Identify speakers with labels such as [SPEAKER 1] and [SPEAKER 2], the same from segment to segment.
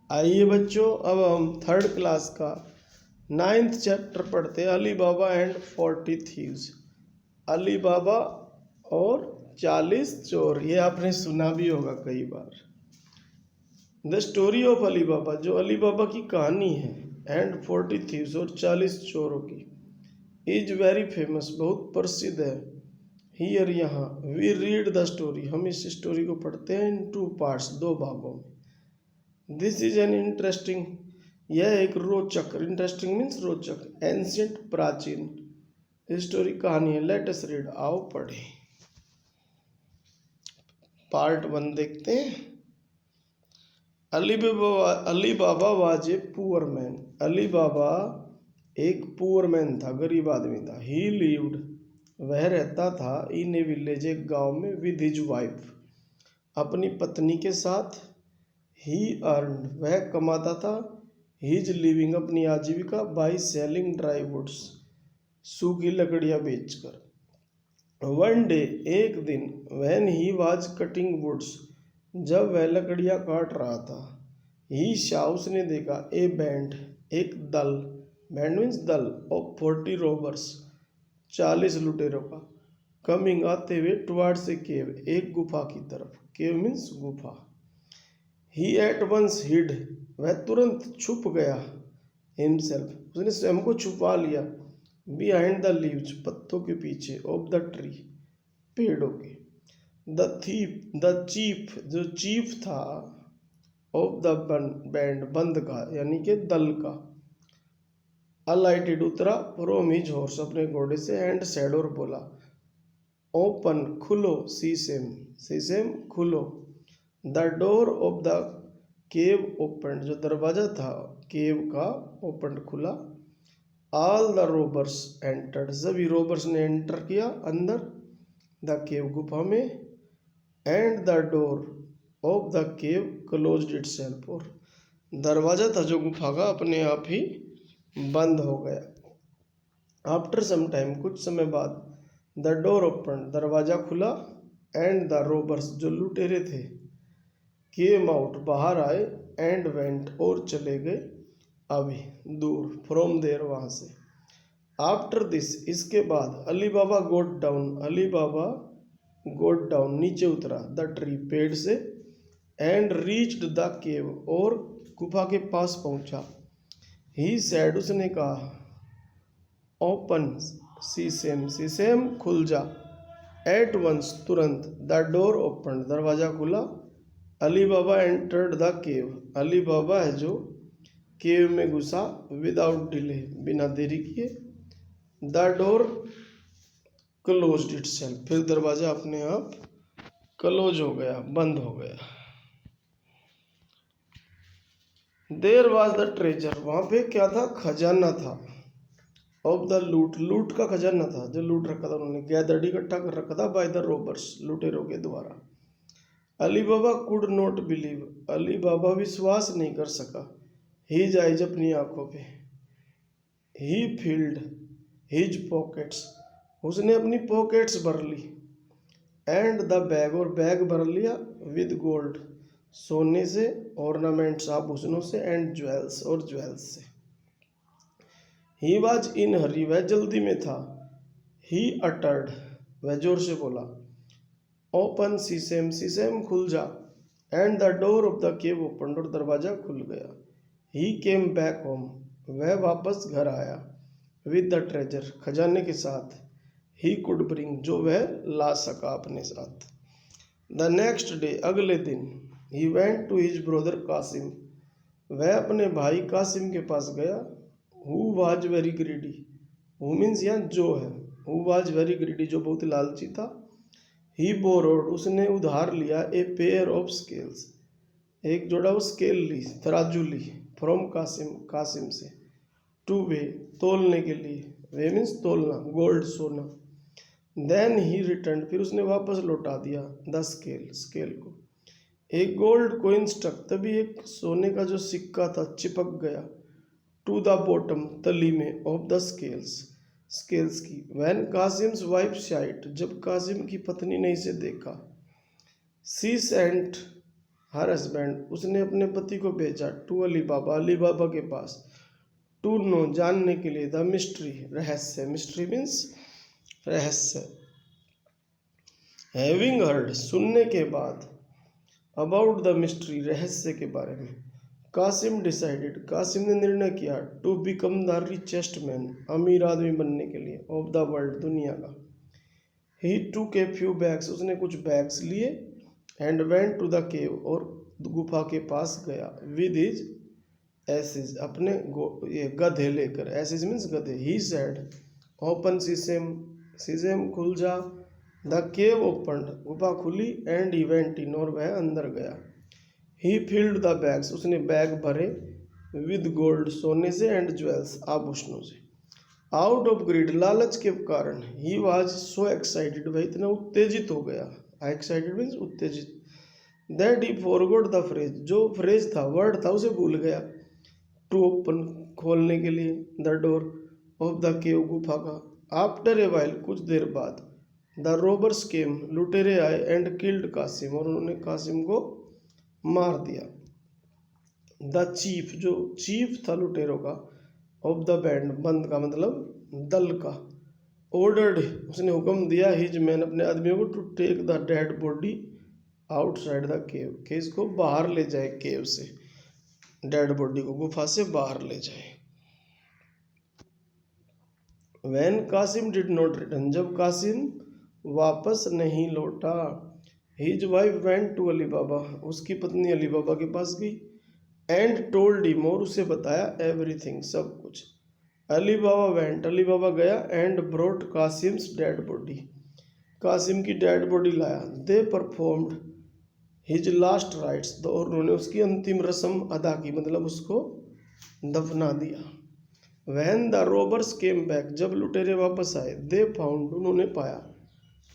[SPEAKER 1] आइए बच्चों, अब हम थर्ड क्लास का 9th चैप्टर पढ़ते हैं, अली बाबा एंड 40 थीव्स। अली बाबा और 40 चोर। ये आपने सुना भी होगा कई बार। द स्टोरी ऑफ अली बाबा, जो अली बाबा की कहानी है, एंड 40 थीव्स और 40 चोरों की, इज वेरी फेमस, बहुत प्रसिद्ध है। हियर, यहाँ, वी रीड द स्टोरी, हम इस स्टोरी को पढ़ते हैं इन 2 पार्ट्स, 2 भागों में। दिस इज एन इंटरेस्टिंग, यह एक रोचक, इंटरेस्टिंग मीन्स रोचक, एंशियंट प्राचीन हिस्टोरी कहानी है। लेट अस रीड, आओ पढ़े। पार्ट 1 देखते हैं। Ali Baba was a poor man. Ali Baba एक पुअर मैन था, गरीब आदमी था। ही लिव्ड, वह रहता था, इन ए विलेज, एक गांव में, विद हिज वाइफ, अपनी पत्नी के साथ। ही अर्न, वह कमाता था, हिज लिविंग, अपनी आजीविका, बाई सेलिंग ड्राई वुड्स, सूखी लकड़ियां बेचकर। वन डे, एक दिन, when he was cutting woods, जब वह लकड़ियां काट रहा था, ही शा, उसने देखा, ए बैंड, एक दल, बैंड मीन्स दल, ऑफ 40 रोबर्स, 40 लुटेरों का, कमिंग, आते हुए, टुवर्ड्स ए केव, एक गुफा की तरफ। केव मीन्स गुफा। ही एट वंस हिड, वह तुरंत छुप गया, हिमसेल्फ, उसने स्वयं को छुपा लिया, बिहाइंड द लीव्स, पत्तों के पीछे, ऑफ द ट्री, पेड़ों के। द चीफ, जो चीफ था, ऑफ द बैंड, बंद का, यानी कि दल का। अलाइटेड, उतरा, फ्रॉम हिज हॉर्स, अपने घोड़े से, एंड सेड, और बोला, ओपन, खुलो, सीसेम, खुलो। The door of the cave open, जो दरवाजा था केव का, ओपन, खुला। ऑल द रोबर्स एंटर्ड, सभी रोबर्स ने एंटर किया अंदर, द केव, गुफा में। And the door of the cave closed itself, और दरवाजा था जो गुफा का, अपने आप ही बंद हो गया। आफ्टर सम टाइम, कुछ समय बाद, द डोर ओपन, दरवाजा खुला। एंड द रोबर्स, जो लुटेरे थे, केम आउट, बाहर आए, एंड वेंट, और चले गए, अभी, दूर, फ्रॉम देयर, वहां से। आफ्टर दिस, इसके बाद, अली बाबा गोट डाउन, अली बाबा गोट डाउन, नीचे उतरा, द ट्री, पेड़ से, एंड रीच्ड द केव, और गुफा के पास पहुंचा। ही सैड, उसने कहा, ओपन, सीसेम, खुल जा। एट वंस, तुरंत। द डोर ओपन, दरवाजा खुला। अली बाबा एंटर्ड द केव, अली बाबा है जो केव में घुसा, विदाउट डिले, बिना देरी किए। द डोर क्लोज्ड इटसेल्फ, फिर दरवाजा अपने आप क्लोज हो गया, बंद हो गया। देयर वाज द ट्रेजर, वहां पे क्या था, खजाना था। ऑफ द लूट का खजाना था, जो लूट रखा था उन्होंने, गैदर्ड, इकट्ठा कर रखा था, बाय द रोबर्स, लुटेरों के द्वारा। अली बाबा कुड नॉट बिलीव, अली बाबा विश्वास नहीं कर सका, हिज आइज, अपनी आंखों पे। ही फिल्ड हिज पॉकेट्स, उसने अपनी पॉकेट्स भर ली। एंड द बैग, और बैग भर लिया, विद गोल्ड, सोने से, ऑर्नामेंट्स, आभूषणों से, एंड ज्वेल्स, और ज्वेल्स से। ही वॉज इन हरी, वह जल्दी में था। ही अटर्ड, वह जोर से बोला, ओपन, सीसेम, खुल जा। And the door of the cave open, और दरवाजा खुल गया। ही केम बैक होम, वह वापस घर आया, विद द ट्रेजर, खजाने के साथ। ही कुड ब्रिंग, जो वह ला सका अपने साथ। द नेक्स्ट डे, अगले दिन, he went to his brother Cassim, वह अपने भाई कासिम के पास गया। Who was very greedy, who means यहाँ जो है, हु वाज वेरी ग्रीडी, जो बहुत लालची था। ही बोरोड, उसने उधार लिया, ए पेयर ऑफ स्केल्स, एक जोड़ा वो स्केल ली, तराजू ली, फ्रॉम कासिम से, टू वे, तोलने के लिए, वे मीन्स तोलना, गोल्ड, सोना। देन ही रिटर्न, फिर उसने वापस लौटा दिया, द स्केल को। एक गोल्ड कोइन स्टक, तभी एक सोने का जो सिक्का था चिपक गया, टू द बॉटम, तली में, ऑफ द स्केल्स की। वैन कासिम्स वाइफ साइट, जब कासिम की पत्नी ने इसे देखा। सी सेंट हर हस्बैंड, उसने अपने पति को भेजा, टू अली बाबा के पास, टू नो, जानने के लिए, द मिस्ट्री, रहस्य, मिस्ट्री मीन्स रहस्य, हैविंग हर्ड, सुनने के बाद, अबाउट द मिस्ट्री, रहस्य के बारे में, कासिम डिसाइडेड, कासिम ने निर्णय किया, to become the richest man, अमीर आदमी बनने के लिए, ऑफ द वर्ल्ड, दुनिया का। ही टूक ए फ्यू बैग्स, उसने कुछ बैग्स लिए, and went to the cave, और गुफा के पास गया, विद हिज एसिज, अपने ये गधे लेकर, एसिज मीन्स गधे। He said, open sesame, sesame खुल जा, द केव ओपन्ड, गुफा खुली, एंड ही वेंट इन, और वह अंदर गया। ही फिल्ड द बैग्स, उसने बैग भरे, विद गोल्ड, सोने से, एंड ज्वेल्स, आभूषणों से। आउट ऑफ ग्रीड, लालच के कारण, ही वॉज सो एक्साइटेड, वह इतना उत्तेजित हो गया, एक्साइटेड मीन्स उत्तेजित, that he forgot the phrase, जो फ्रेज था, वर्ड था, उसे भूल गया, टू ओपन, खोलने के लिए, the door of the cave, गुफा का। आफ्टर ए वाइल, कुछ देर बाद, द रोबर्स केम, लुटेरे आए, एंड किल्ड कासिम, और उन्होंने कासिम को मार दिया। द चीफ, जो चीफ था लुटेरों का, ऑफ द बैंड, बंद का मतलब दल का, ऑर्डर्ड, उसने हुक्म दिया, हिज मैन, अपने आदमियों को, to take the dead body outside the cave, कि इसको बाहर ले जाए, केव से, डेड बॉडी को गुफा से बाहर ले जाए। When Kasim did not return, जब कासिम वापस नहीं लौटा, his wife went to Ali Baba, उसकी पत्नी अली बाबा के पास गई, एंड टोल्ड हिम, और उसे बताया, एवरीथिंग, सब कुछ। अली बाबा वेंट, अली बाबा गया, and brought Kasim's dead body, Kasim की डेड बॉडी लाया। They performed his last rites, और उन्होंने उसकी अंतिम रस्म अदा की, मतलब उसको दफना दिया। When the robbers came back, जब लुटेरे वापस आए, दे फाउंड, उन्होंने पाया,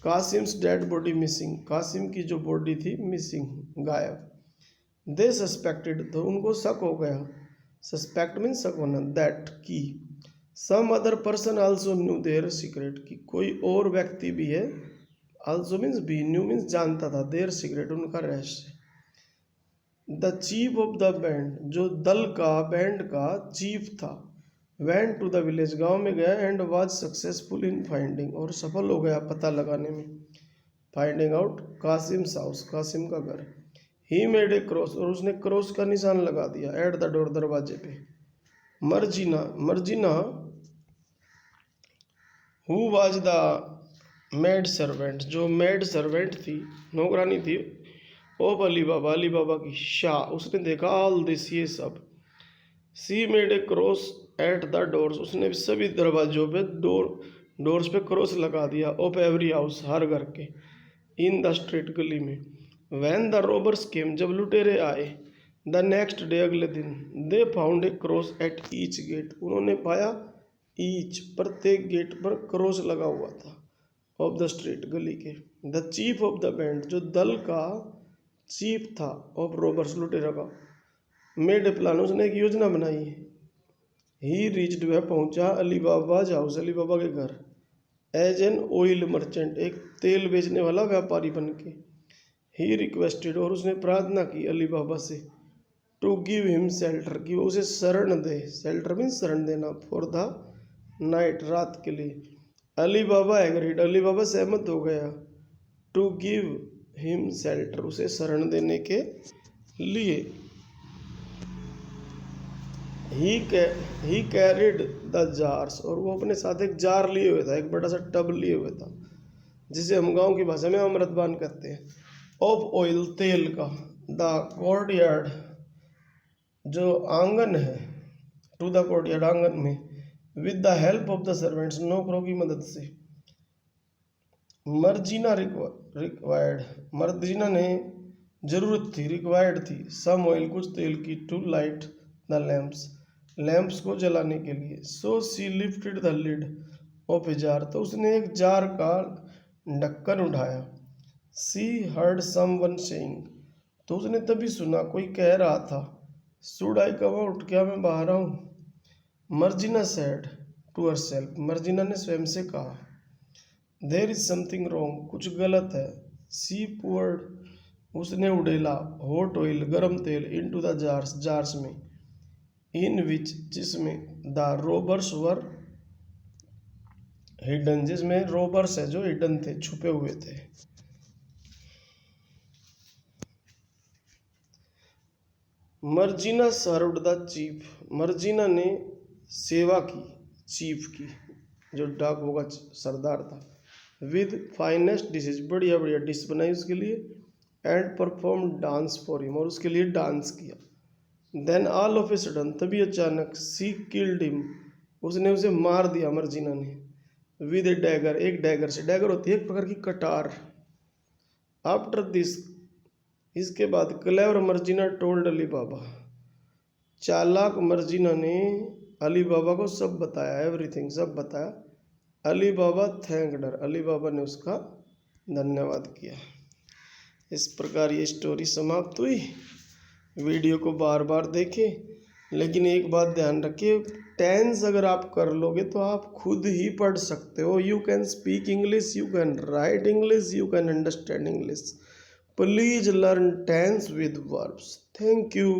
[SPEAKER 1] कासिम्स डेड बॉडी मिसिंग, कासिम की जो बॉडी थी मिसिंग, गायब। दे सस्पेक्टेड, तो उनको शक हो गया, सस्पेक्ट मीन शक होना, दैट की, some other person also knew their secret, की कोई और व्यक्ति भी है, आल्सो मीन्स भी, न्यू मीन्स जानता था, देयर सीक्रेट, उनका रहस्य। The chief of the band, जो दल का, बैंड का चीफ था, वेंट टू द विलेज, गांव में गया, and was successful in finding, और सफल हो गया पता लगाने में, फाइंडिंग आउट कासिम्स हाउस, कासिम का घर। ही मेड ए क्रॉस, और उसने क्रॉस का निशान लगा दिया, एट द डोर, दरवाजे पे। Marjina, Marjina who was the maid servant, जो मेड सर्वेंट थी, नौकरानी थी, ऑफ अली बाबा की, शाह, उसने देखा ऑल दिस, ये सब। सी made a cross at the doors, उसने सभी दरवाजों पे, डोर्स पे क्रॉस लगा दिया, ऑफ एवरी हाउस, हर घर के, इन द स्ट्रीट, गली में। वैन द रोबर्स केम, जब लुटेरे आए, द नेक्स्ट डे, अगले दिन, they found a cross at each gate, उन्होंने पाया, ईच, प्रत्येक गेट पर क्रॉस लगा हुआ था, ऑफ द स्ट्रीट, गली के। The chief of the band, जो दल का चीफ था, ऑफ रॉबर्स, लुटेरा का, मेड ए प्लान, उसने एक योजना बनाई। ही रीच्ड, वह पहुंचा, अली बाबाज हाउस, अली बाबा के घर, एज एन ऑयल मर्चेंट, एक तेल बेचने वाला व्यापारी बन के। ही रिक्वेस्टेड, और उसने प्रार्थना की अली बाबा से, टू गिव हिम शेल्टर, कि वो उसे शरण दे, शेल्टर मीन्स शरण देना, फॉर द नाइट, रात के लिए। अली बाबा एग्रीड, अली बाबा सहमत हो गया, टू गिव हिम शेल्टर, उसे शरण देने के लिए। ही कैरिड द जार्स, और वो अपने साथ एक जार लिए हुए था, एक बड़ा सा टब लिए हुए था, जिसे हम गांव की भाषा में अमृतबान कहते हैं, ऑफ ऑयल, तेल का। द कोर्टयार्ड, जो आंगन है, टू द कोर्टयार्ड, आंगन में, with the help of the servants, नौकरों की मदद से। मर्जीना रिक्वायर्ड, मर्जीना ने जरूरत थी, रिक्वायर्ड थी, सम ऑयल, कुछ तेल की, to light the lamps, lamps को जलाने के लिए। So she lifted the lid off a jar, तो उसने एक जार का ढक्कन उठाया। She heard someone saying, तो उसने तभी सुना, कोई कह रहा था, शुड आई कम आउट, क्या मैं बाहर आऊँ। Marjina said to herself, Marjina ने स्वयं से कहा, देयर इज समथिंग रॉन्ग, कुछ गलत है। सी पुअर्ड उसने उड़ेला हॉट ऑयल गर्म तेल इनटू द जार्स जार्स में, इन विच जिसमें द रोबर्स वर हिडन, जिसमें रोबर्स है जो हिडन थे, छुपे हुए थे। Marjina served the chief, Marjina ने सेवा की चीफ की, जो डाकुओं का सरदार था। विद फाइनेस्ट डिशेज, बढ़िया बढ़िया डिश बनाई उसके लिए। And perform dance for him, और उसके लिए डांस किया। Then all of a sudden, तभी अचानक, सी किल्ड हिम, उसने उसे मार दिया मर्जीना ने। विद ए डैगर, एक डैगर से, डैगर होती है एक प्रकार की कटार। आफ्टर दिस, इसके बाद, क्लेवर मर्जीना टोल्ड अली बाबा, चालाक मर्जीना ने अली बाबा को सब बताया, एवरीथिंग सब बताया। अली बाबा थैंक्ड हर, अली बाबा ने उसका धन्यवाद किया। इस प्रकार ये स्टोरी समाप्त हुई। वीडियो को बार बार देखें, लेकिन एक बात ध्यान रखिए, टेंस अगर आप कर लोगे तो आप खुद ही पढ़ सकते हो। You can speak English, you can write English, you can understand English. Please learn tense with verbs. Thank you.